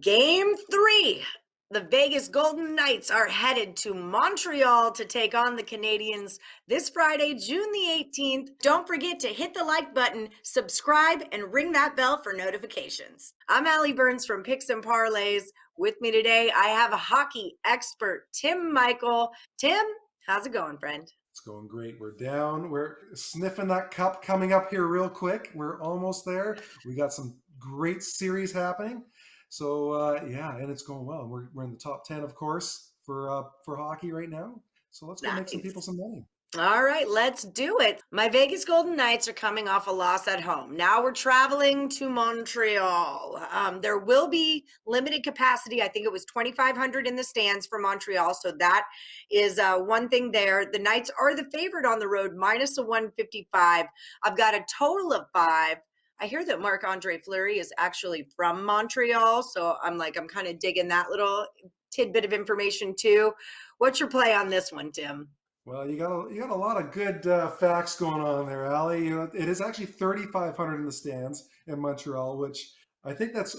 Game 3. The Vegas Golden Knights are headed to Montreal to take on the Canadiens this Friday, June the 18th. Don't forget to hit the like button, subscribe, and ring that bell for notifications. I'm Allie Burns from Picks Parlays. With me today, I have a hockey expert, Tim Michael. Tim, how's it going, friend? It's going great. We're down. We're sniffing that cup coming up here real quick. We're almost there. We got some great series happening. So, and it's going well. We're in the top 10, of course, for hockey right now. So let's go make some people some money. All right, let's do it. My Vegas Golden Knights are coming off a loss at home. Now we're traveling to Montreal. There will be limited capacity. I think it was 2,500 in the stands for Montreal. So that is one thing there. The Knights are the favorite on the road, minus a 155. I've got a total of 5. I hear that Marc-Andre Fleury is actually from Montreal. So I'm kind of digging that little tidbit of information too. What's your play on this one, Tim? Well, you got a lot of good facts going on there, Allie. It is actually 3,500 in the stands in Montreal, which I think that's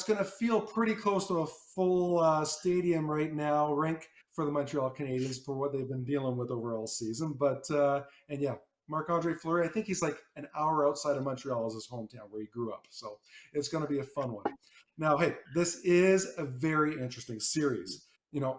going to feel pretty close to a full stadium right now, rink for the Montreal Canadiens for what they've been dealing with over all season. But Marc-Andre Fleury, I think he's like an hour outside of Montreal as his hometown where he grew up. So it's going to be a fun one. Now, hey, this is a very interesting series.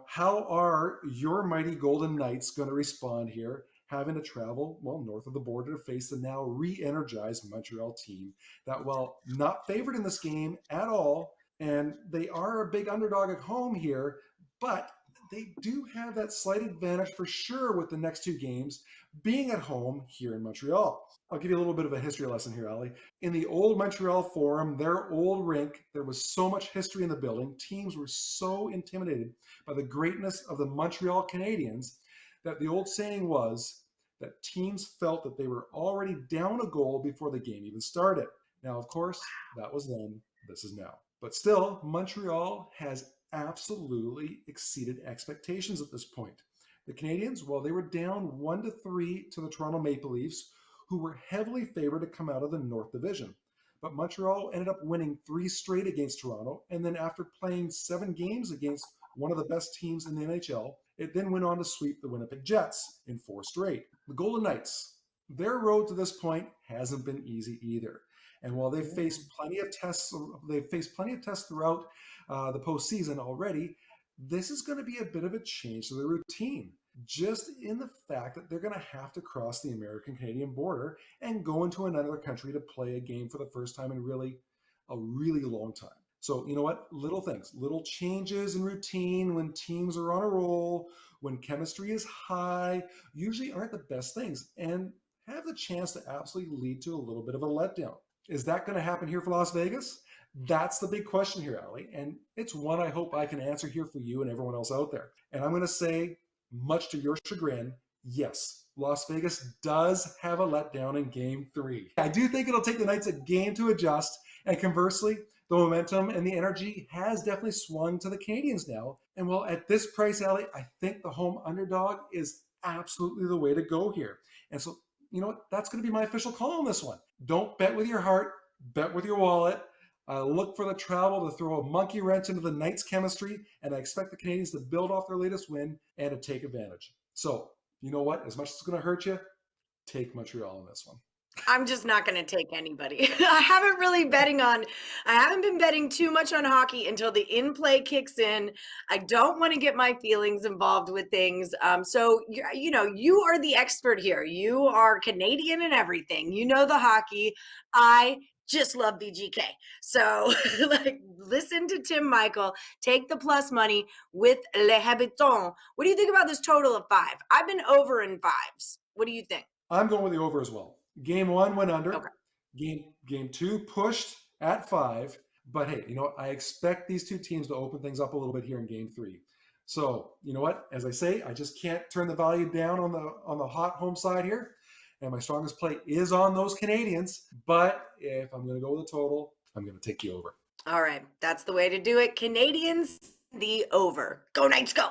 How are your mighty Golden Knights going to respond here, having to travel, north of the border to face the now re-energized Montreal team that, while not favored in this game at all, and they are a big underdog at home here, but they do have that slight advantage for sure with the next 2 games being at home here in Montreal. I'll give you a little bit of a history lesson here, Ali. In the old Montreal Forum, their old rink, there was so much history in the building. Teams were so intimidated by the greatness of the Montreal Canadiens that the old saying was that teams felt that they were already down a goal before the game even started. Now, of course, that was then, this is now. But still, Montreal has absolutely exceeded expectations at this point. The Canadiens, they were down 1-3 to the Toronto Maple Leafs, who were heavily favored to come out of the North Division. But Montreal ended up winning 3 straight against Toronto, and then after playing 7 games against one of the best teams in the NHL, it then went on to sweep the Winnipeg Jets in 4 straight. The Golden Knights, their road to this point hasn't been easy either. And while they've faced plenty of tests throughout the postseason already, this is going to be a bit of a change to the routine, just in the fact that they're going to have to cross the American-Canadian border and go into another country to play a game for the first time in a really long time. So, you know what? Little things, little changes in routine when teams are on a roll, when chemistry is high, usually aren't the best things and have the chance to absolutely lead to a little bit of a letdown. Is that going to happen here for Las Vegas? That's the big question here, Ali. And it's one I hope I can answer here for you and everyone else out there. And I'm going to say, much to your chagrin, yes, Las Vegas does have a letdown in Game 3. I do think it'll take the Knights a game to adjust. And conversely, the momentum and the energy has definitely swung to the Canadiens now. And at this price, Ali, I think the home underdog is absolutely the way to go here. And so, you know what? That's going to be my official call on this one. Don't bet with your heart, bet with your wallet. Look for the travel to throw a monkey wrench into the Knights' chemistry, and I expect the Canadiens to build off their latest win and to take advantage. So, you know what? As much as it's going to hurt you, take Montreal on this one. I'm just not going to take anybody. I haven't been betting too much on hockey until the in-play kicks in. I don't want to get my feelings involved with things. So, you are the expert here. You are Canadian and everything. You know the hockey. I just love VGK. So listen to Tim Michael, take the plus money with Les Habitants. What do you think about this total of 5? I've been over in 5s. What do you think? I'm going with the over as well. Game 1 went under. Okay. Game 2 pushed at 5. But hey, I expect these 2 teams to open things up a little bit here in Game 3. So, you know what? As I say, I just can't turn the value down on the hot home side here. And my strongest play is on those Canadiens. But if I'm going to go with a total, I'm going to take the over. All right. That's the way to do it. Canadiens, the over. Go Knights, go.